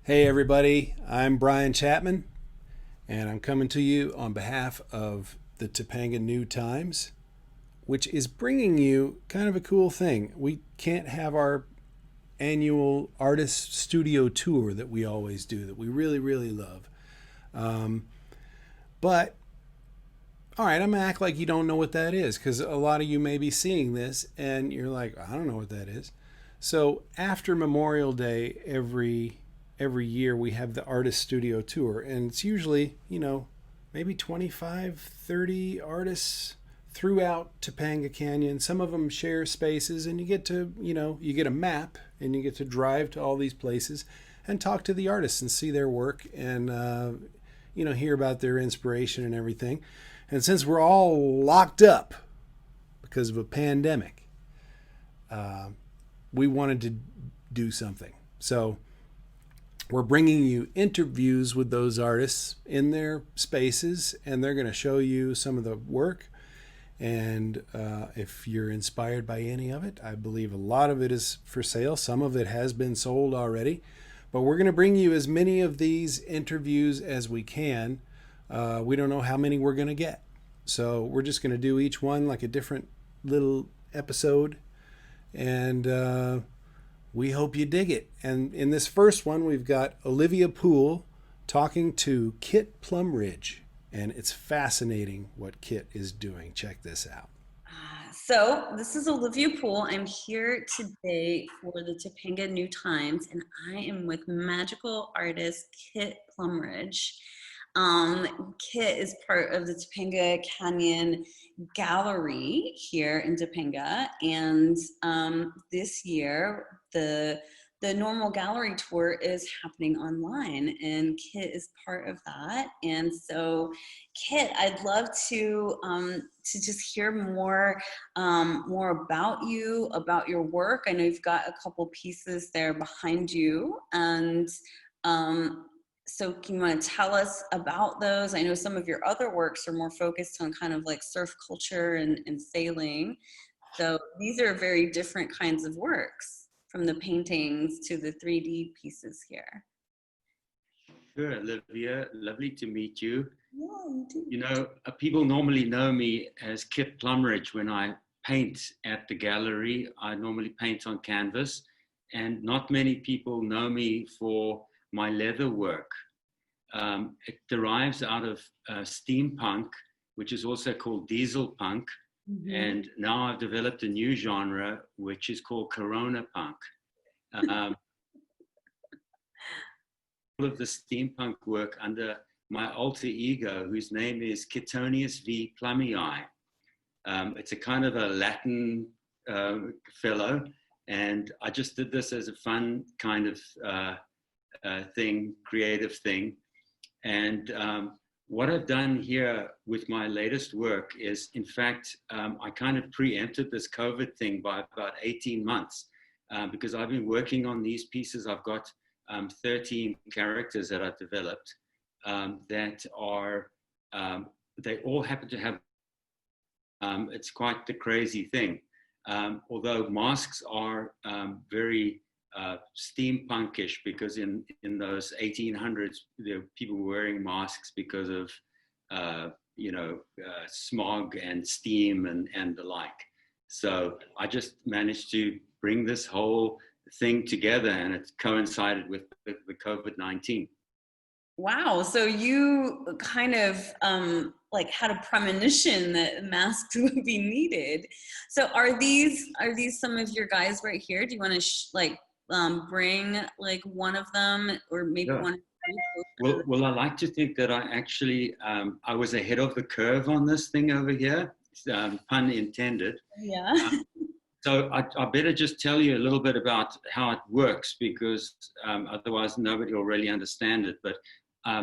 Hey everybody, I'm Brian Chapman, and I'm coming to you on behalf of the Topanga New Times, which is bringing you kind of a cool thing. We can't have our annual artist studio tour that we always do, that we really, really love. Um, but, all right, I'm gonna act like you don't know what that is, because a lot of you may be seeing this and you're like, I don't know what that is. So after Memorial Day, every year we have the artist studio tour, and it's usually, maybe 25, 30 artists throughout Topanga Canyon. Some of them share spaces, and you get to, you get a map and you get to drive to all these places and talk to the artists and see their work and, hear about their inspiration and everything. And since we're all locked up because of a pandemic, uh, we wanted to do something. So we're bringing you interviews with those artists in their spaces, and they're going to show you some of the work. And if you're inspired by any of it, I believe a lot of it is for sale. Some of it has been sold already. But we're going to bring you as many of these interviews as we can. We don't know how many we're going to get. So we're just going to do each one like a different little episode. And we hope you dig it. And in this first one, we've got Olivia Poole talking to Kit Plumridge. And it's fascinating what Kit is doing. Check this out. So this is Olivia Poole. I'm here today for the Topanga New Times, and I am with magical artist Kit Plumridge. Kit is part of the Topanga Canyon Gallery here in Topanga, and this year the normal gallery tour is happening online, and Kit is part of that. And so, Kit, I'd love to just hear more about you, about your work. I know you've got a couple pieces there behind you, and so can you want to tell us about those? I know some of your other works are more focused on kind of like surf culture and sailing. So these are very different kinds of works, from the paintings to the 3D pieces here. Sure, Olivia. Lovely to meet you. Yeah, you do. People normally know me as Kit Plumridge when I paint at the gallery. I normally paint on canvas, and not many people know me for my leather work. It derives out of steampunk, which is also called diesel punk. Mm-hmm. And now I've developed a new genre, which is called Corona punk. All of the steampunk work under my alter ego, whose name is Kitonius V. Plumii. It's a kind of a Latin fellow, and I just did this as a fun kind of thing, creative thing. And what I've done here with my latest work is, in fact, I kind of preempted this COVID thing by about 18 months because I've been working on these pieces. I've got 13 characters that I've developed that are, they all happen to have, it's quite the crazy thing. Although masks are very steampunkish, because in those 1800s, there were people wearing masks because of, smog and steam and the like. So I just managed to bring this whole thing together, and it coincided with the COVID-19. Wow. So you kind of like had a premonition that masks would be needed. So are these some of your guys right here? Do you want to bring like one of them, or maybe Yeah. one? Well, I like to think that I actually I was ahead of the curve on this thing over here, pun intended. Yeah. So I better just tell you a little bit about how it works, because otherwise nobody will really understand it. But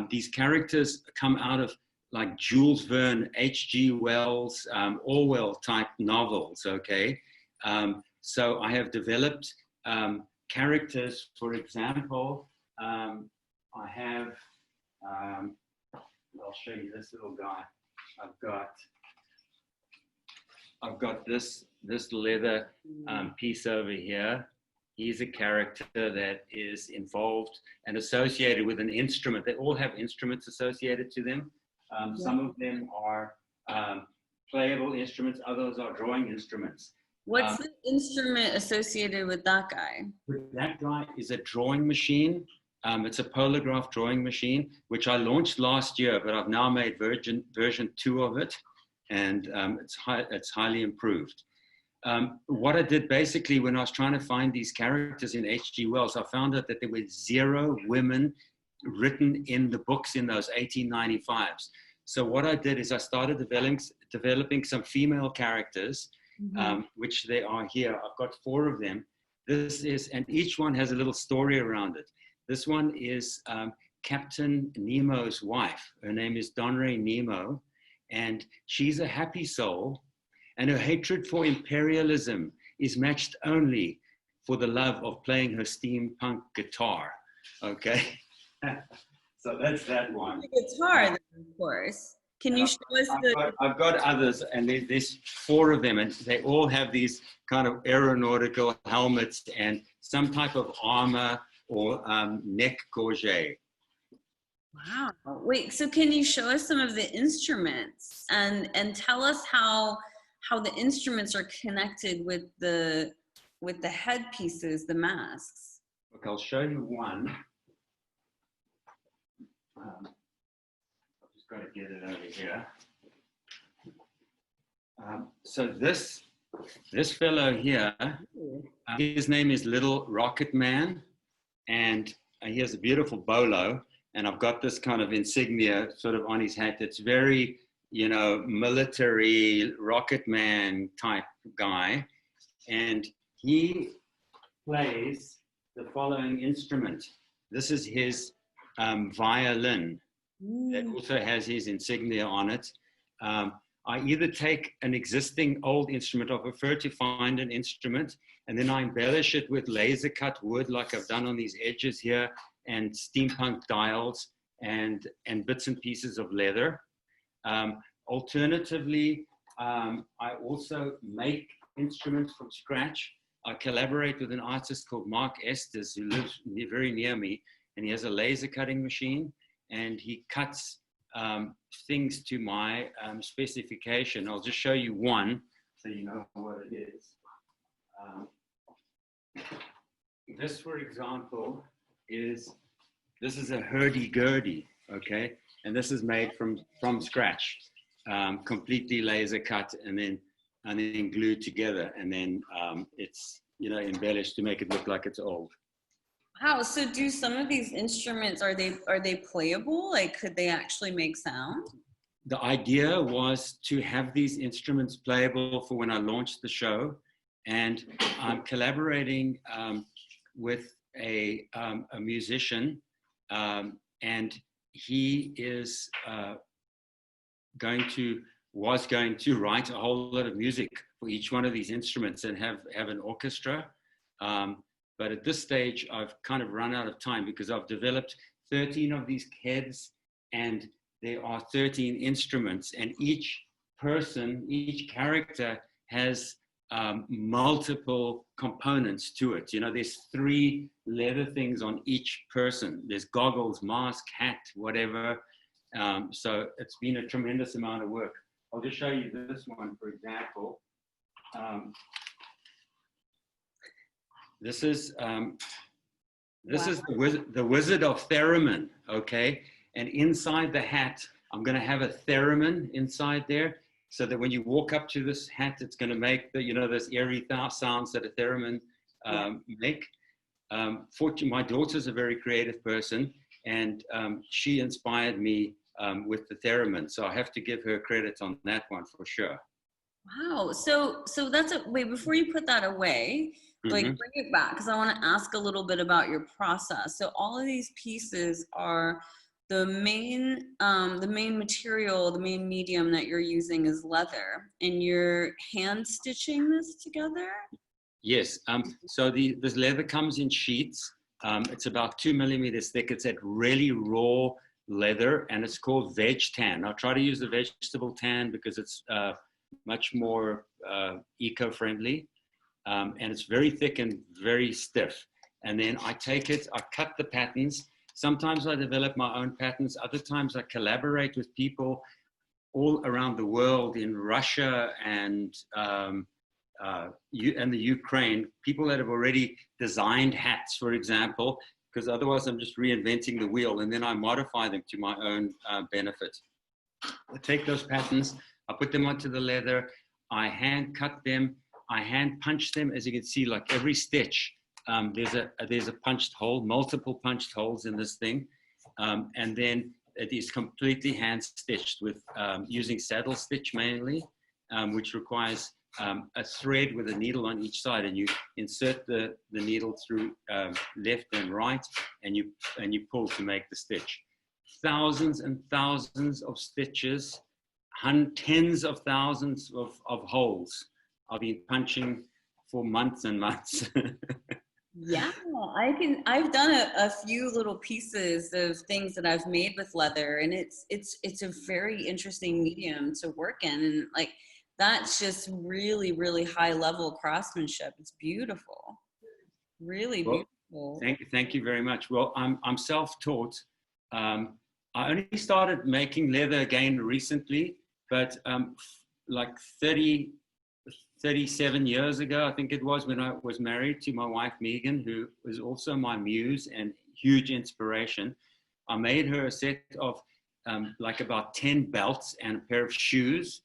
these characters come out of like Jules Verne, H.G. Wells, Orwell type novels, okay? So I have developed characters. For example, I have, I'll show you this little guy. I've got this leather piece over here. He's a character that is involved and associated with an instrument. They all have instruments associated to them. Some of them are playable instruments, others are drawing instruments. What's the instrument associated with that guy? That guy is a drawing machine. It's a polograph drawing machine, which I launched last year, but I've now made version 2 of it, and it's highly improved. What I did basically when I was trying to find these characters in H.G. Wells, I found out that there were 0 women written in the books in those 1895s. So what I did is I started developing some female characters, which they are here. I've got 4 of them. And each one has a little story around it. This one is Captain Nemo's wife. Her name is Donray Nemo, and she's a happy soul, and her hatred for imperialism is matched only for the love of playing her steampunk guitar. Okay, so that's that one. The guitar, then, of course. Can you show us I've got others, and there's 4 of them, and they all have these kind of aeronautical helmets and some type of armor or neck gorget. Wow. Wait, so can you show us some of the instruments and tell us how the instruments are connected with the headpieces, the masks? Look, I'll show you one. I've just got to get it over here. So this fellow here, his name is Little Rocket Man, and he has a beautiful bolo, and I've got this kind of insignia sort of on his hat. It's very, military Rocket Man type guy, and he plays the following instrument. This is his violin. It also has his insignia on it. I either take an existing old instrument, I prefer to find an instrument, and then I embellish it with laser cut wood like I've done on these edges here, and steampunk dials and bits and pieces of leather. Alternatively, I also make instruments from scratch. I collaborate with an artist called Mark Estes, who lives very near me, and he has a laser cutting machine, and he cuts things to my specification. I'll just show you one so you know what it is. This, for example, this is a hurdy-gurdy, okay? And this is made from scratch, completely laser cut and then glued together, and then it's embellished to make it look like it's old. Wow. So do some of these instruments, are they playable? Like, could they actually make sound? The idea was to have these instruments playable for when I launched the show, and I'm collaborating with a musician, and he is was going to write a whole lot of music for each one of these instruments and have an orchestra. But at this stage, I've kind of run out of time because I've developed 13 of these heads, and there are 13 instruments, and each character has multiple components to it. There's 3 leather things on each person. There's goggles, mask, hat, whatever. So it's been a tremendous amount of work. I'll just show you this one, for example. This is the Wizard of Theremin, okay? And inside the hat, I'm going to have a theremin inside there, so that when you walk up to this hat, it's going to make those eerie sounds that a theremin make. Fortunately, my daughter's a very creative person, and she inspired me with the theremin, so I have to give her credit on that one for sure. Wow. So that's wait, before you put that away, like bring it back, because I want to ask a little bit about your process. So all of these pieces are the main material, the main medium that you're using is leather, and you're hand stitching this together? Yes. So this leather comes in sheets. It's about 2 millimeters thick. It's that really raw leather, and it's called veg tan. I try to use the vegetable tan because it's much more eco-friendly. and it's very thick and very stiff. And then I take it, I cut the patterns. Sometimes I develop my own patterns. Other times I collaborate with people all around the world, in Russia and the Ukraine, people that have already designed hats, for example, because otherwise I'm just reinventing the wheel, and then I modify them to my own benefit. I take those patterns, I put them onto the leather, I hand cut them, I hand punch them. As you can see, like every stitch, there's a punched hole, multiple punched holes in this thing, and then it is completely hand stitched with using saddle stitch mainly, which requires a thread with a needle on each side, and you insert the needle through left and right, and you pull to make the stitch. Thousands and thousands of stitches, tens of thousands of holes. I've been punching for months and months. Yeah, I've done a few little pieces of things that I've made with leather, and it's a very interesting medium to work in, and like that's just really, really high level craftsmanship. It's beautiful, really beautiful. Thank you very much. Well, I'm self-taught. I only started making leather again recently, but like 37 years ago, I think it was, when I was married to my wife, Megan, who was also my muse and huge inspiration. I made her a set of like about 10 belts and a pair of shoes.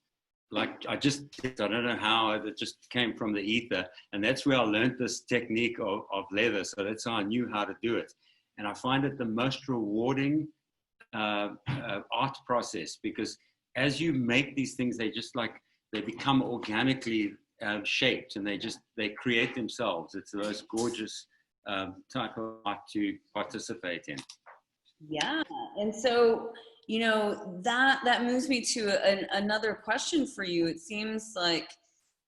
Like I don't know how, it just came from the ether. And that's where I learned this technique of leather. So that's how I knew how to do it. And I find it the most rewarding art process, because as you make these things, they become organically shaped, and they create themselves. It's the most gorgeous type of art to participate in. Yeah, and so that moves me to another question for you. It seems like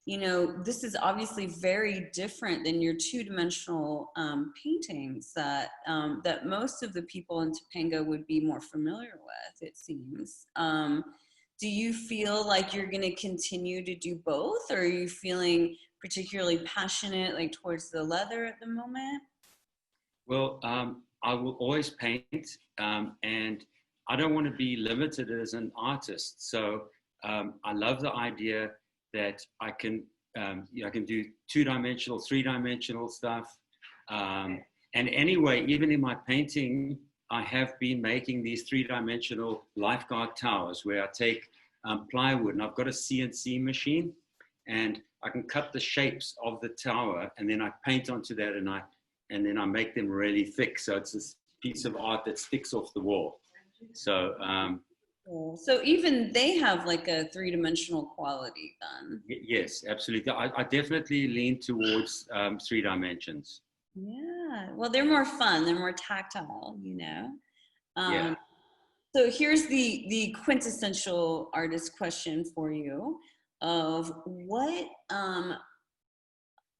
this is obviously very different than your two-dimensional paintings that most of the people in Topanga would be more familiar with, it seems. Do you feel like you're going to continue to do both, or are you feeling particularly passionate like towards the leather at the moment? Well, I will always paint, and I don't want to be limited as an artist. So I love the idea that I can do two-dimensional, three-dimensional stuff. And anyway, even in my painting, I have been making these three-dimensional lifeguard towers where I take plywood, and I've got a CNC machine, and I can cut the shapes of the tower, and then I paint onto that, and then I make them really thick. So it's this piece of art that sticks off the wall. So so even they have like a three-dimensional quality then. Yes, absolutely. I definitely lean towards 3 dimensions. Yeah, well, they're more fun, they're more tactile, Yeah. So here's the quintessential artist question for you of what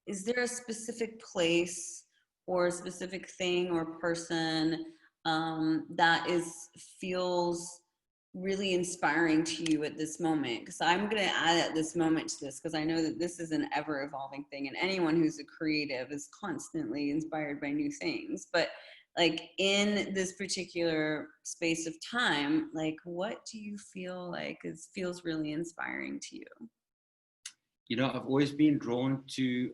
is there a specific place or a specific thing or person that feels really inspiring to you at this moment? Because I'm going to add at this moment to this, because I know that this is an ever evolving thing, and anyone who's a creative is constantly inspired by new things. But like in this particular space of time, like what do you feel like feels really inspiring to you? I've always been drawn to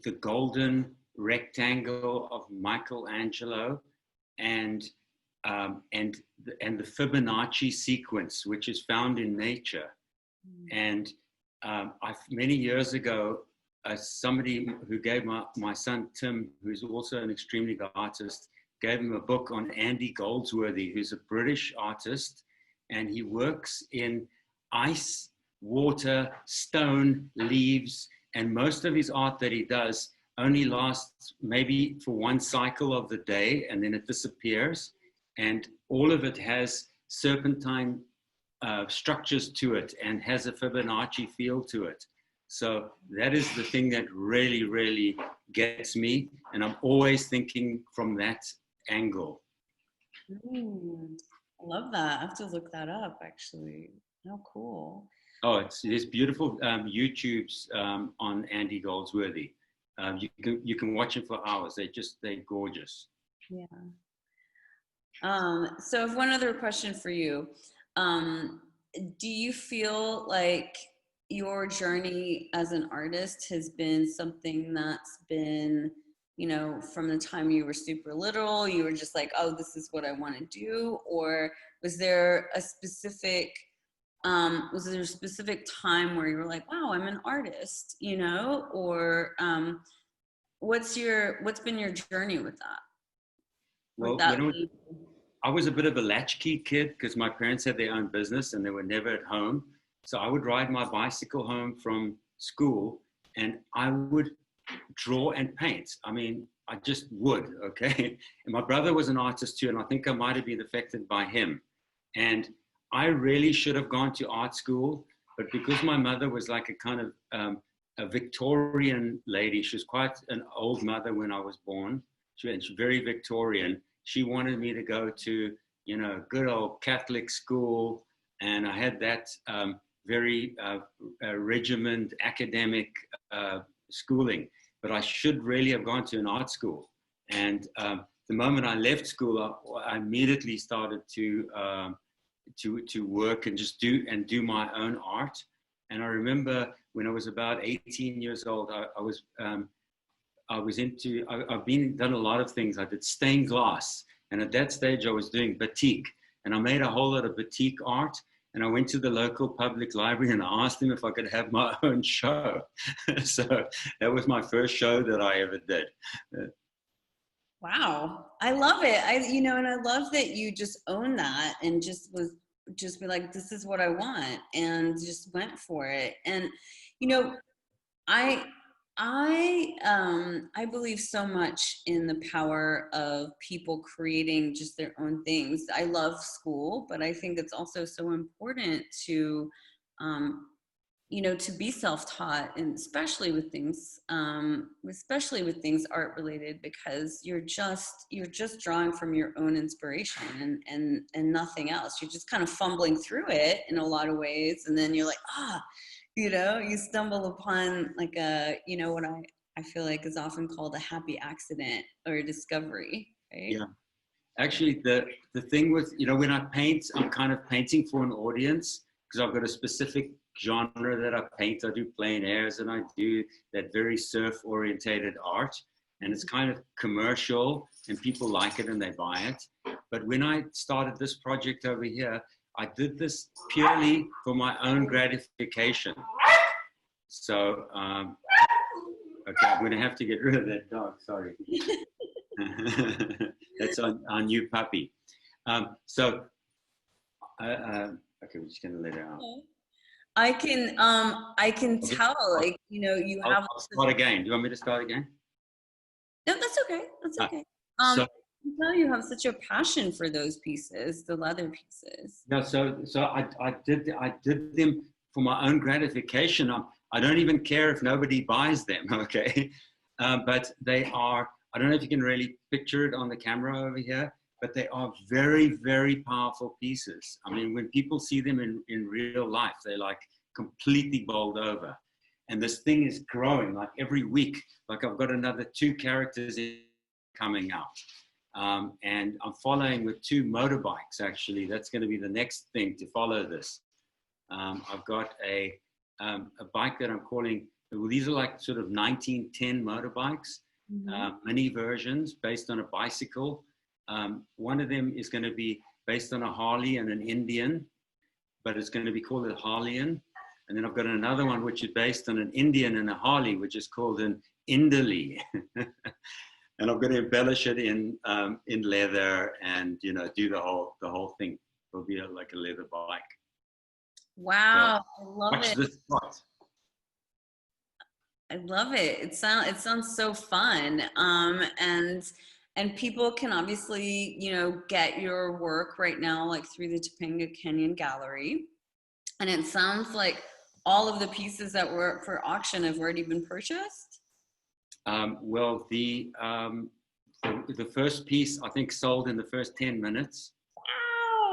the golden rectangle of Michelangelo, and the Fibonacci sequence, which is found in nature. And many years ago, somebody who gave my son Tim, who's also an extremely good artist, gave him a book on Andy Goldsworthy, who's a British artist, and he works in ice, water, stone, leaves, and most of his art that he does only lasts maybe for one cycle of the day, and then it disappears. And all of it has serpentine structures to it and has a Fibonacci feel to it. So that is the thing that really, really gets me. And I'm always thinking from that angle. I love that. I have to look that up, actually. How cool. Oh, there's beautiful YouTubes on Andy Goldsworthy. You can watch it for hours. They're gorgeous. Yeah. So I have one other question for you. Do you feel like your journey as an artist has been something that's been, you know, from the time you were super little, you were just like, oh, this is what I want to do? Or was there a specific time where you were like, wow, I'm an artist, you know? Or what's been your journey with that? With Well, that? I was a bit of a latchkey kid because my parents had their own business and they were never at home. So I would ride my bicycle home from school and I would draw and paint. I mean, I just would, okay? And my brother was an artist too, and I think I might have been affected by him. And I really should have gone to art school, but because my mother was like a kind of a Victorian lady, she was quite an old mother when I was born. She was very Victorian. She wanted me to go to, you know, good old Catholic school, and I had that very regimented academic schooling. But I should really have gone to an art school. And the moment I left school, I immediately started to work and just do my own art. And I remember when I was about 18 years old, I've done a lot of things. I did stained glass. And at that stage I was doing batik, and I made a whole lot of batik art. And I went to the local public library and I asked them if I could have my own show. So that was my first show that I ever did. Wow. I love it. And I love that you just own that and just be like, this is what I want, and just went for it. And, you know, I believe so much in the power of people creating just their own things. I love school, but I think it's also so important to, to be self-taught, and especially with things art related, because you're just drawing from your own inspiration and nothing else. You're just kind of fumbling through it in a lot of ways, and then you're like, you stumble upon like what I feel like is often called a happy accident or a discovery, right? Yeah. Actually, the thing with, when I paint, I'm kind of painting for an audience because I've got a specific genre that I paint. I do plein airs and I do that very surf-orientated art. And it's kind of commercial and people like it and they buy it. But when I started this project over here, I did this purely for my own gratification. So, okay, I'm going to have to get rid of that dog. Sorry. That's our new puppy. Okay, we're just going to let her out. I can tell, like, you have. I'll start again. Do you want me to start again? No, that's okay. That's okay. So, you have such a passion for those pieces, the leather pieces. Yeah, so I did them for my own gratification. I don't even care if nobody buys them, okay? But they are, I don't know if you can really picture it on the camera over here, but they are very, very powerful pieces. I mean, when people see them in real life, they're like completely bowled over. And this thing is growing like every week. Like I've got another 2 characters coming out. And I'm following with 2 motorbikes, actually. That's going to be the next thing to follow this. I've got a bike that I'm calling, well, these are like sort of 1910 motorbikes, mini versions based on a bicycle. One of them is going to be based on a Harley and an Indian, but it's going to be called a Harleyan. And then I've got another one which is based on an Indian and a Harley, which is called an Indali. And I'm going to embellish it in leather and do the whole thing. It'll be like a leather bike. Wow, so, I love watch it. This spot. I love it. It sounds so fun. And people can obviously, get your work right now, like through the Topanga Canyon Gallery. And it sounds like all of the pieces that were up for auction have already been purchased. Well, the first piece I think sold in the first 10 minutes.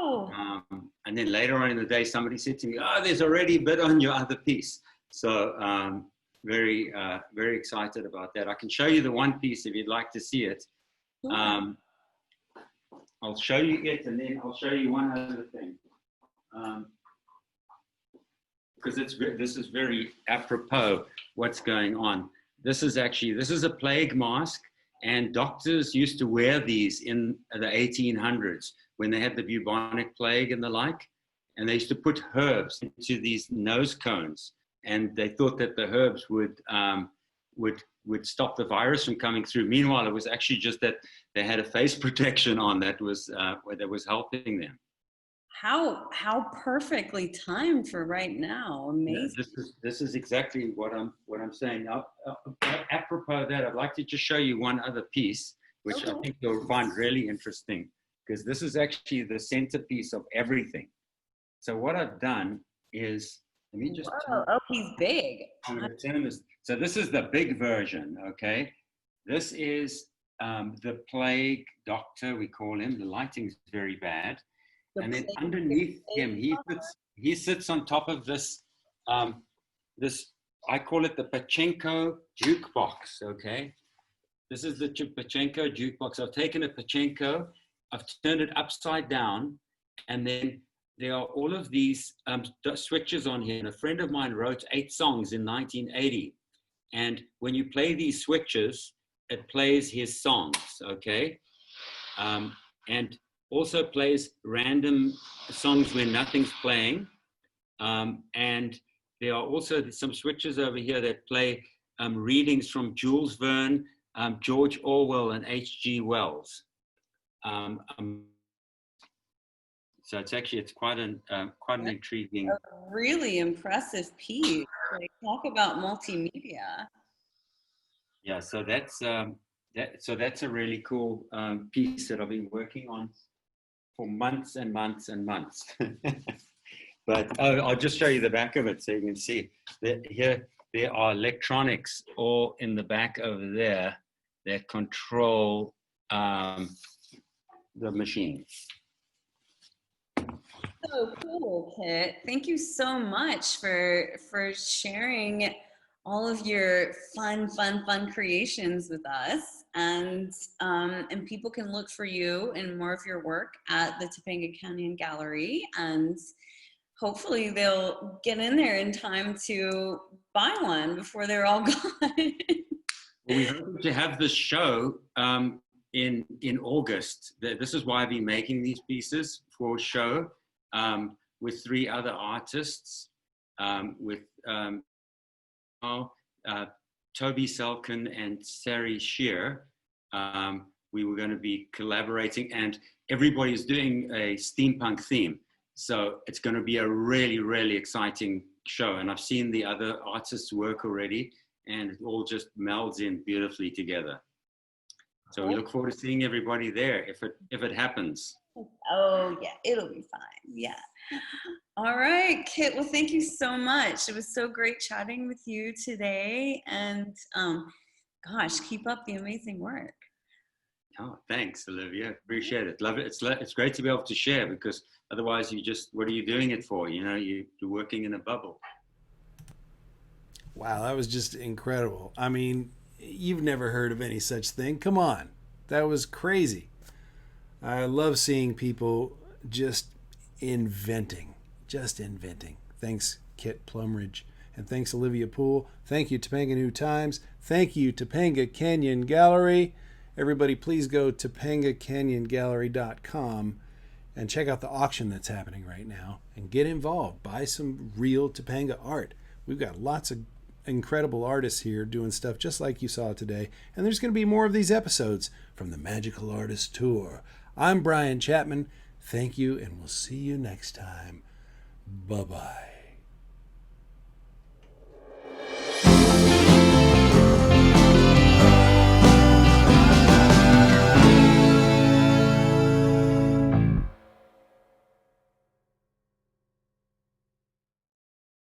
Wow. And then later on in the day, somebody said to me, "Oh, there's already a bid on your other piece." So very, very excited about that. I can show you the one piece if you'd like to see it. Cool. I'll show you it, and then I'll show you one other thing. Because this is very apropos what's going on. This is a plague mask, and doctors used to wear these in the 1800s when they had the bubonic plague and the like, and they used to put herbs into these nose cones, and they thought that the herbs would stop the virus from coming through. Meanwhile, it was actually just that they had a face protection on that was helping them. How perfectly timed for right now. Amazing. Yeah, this is exactly what I'm saying. Apropos of that, I'd like to just show you one other piece, which I think you'll find really interesting, because this is actually the centerpiece of everything. So what I've done is, let me just. Oh, he's big. I'm going to turn this. So this is the big version, okay? This is the plague doctor, we call him. The lighting's very bad. And then underneath him, he sits on top of this, I call it the Pachenko Jukebox, okay? This is the Pachenko Jukebox. I've taken a Pachenko, I've turned it upside down, and then there are all of these switches on here. And a friend of mine wrote 8 songs in 1980. And when you play these switches, it plays his songs, okay? And also plays random songs when nothing's playing. And there are also some switches over here that play readings from Jules Verne, George Orwell, and H.G. Wells. So it's quite an intriguing. A really impressive piece. Like, talk about multimedia. Yeah, so that's a really cool piece that I've been working on for months and months and months. But I'll just show you the back of it so you can see that here there are electronics all in the back over there that control the machine. So cool, Kit. Thank you so much for sharing all of your fun creations with us. And people can look for you and more of your work at the Topanga Canyon Gallery, and hopefully they'll get in there in time to buy one before they're all gone. We hope to have this show in August. This is why I've been making these pieces for a show with 3 other artists, with Toby Selkin and Sari Shear. We were going to be collaborating, and everybody's doing a steampunk theme. So it's going to be a really, really exciting show. And I've seen the other artists' work already, and it all just melds in beautifully together. So we look forward to seeing everybody there if it happens. Oh yeah, it'll be fine. Yeah. All right, Kit. Well, thank you so much. It was so great chatting with you today, and gosh, keep up the amazing work. Oh, thanks, Olivia. Appreciate it. Love it. It's great to be able to share, because otherwise what are you doing it for? You know, you're working in a bubble. Wow, that was just incredible. I mean, you've never heard of any such thing. Come on. That was crazy. I love seeing people just inventing. Thanks, Kit Plumridge. And thanks, Olivia Poole. Thank you, Topanga New Times. Thank you, Topanga Canyon Gallery. Everybody, please go to topangacanyongallery.com and check out the auction that's happening right now and get involved. Buy some real Topanga art. We've got lots of incredible artists here doing stuff just like you saw today. And there's going to be more of these episodes from the Magical Artist Tour. I'm Brian Chapman. Thank you, and we'll see you next time. Bye-bye.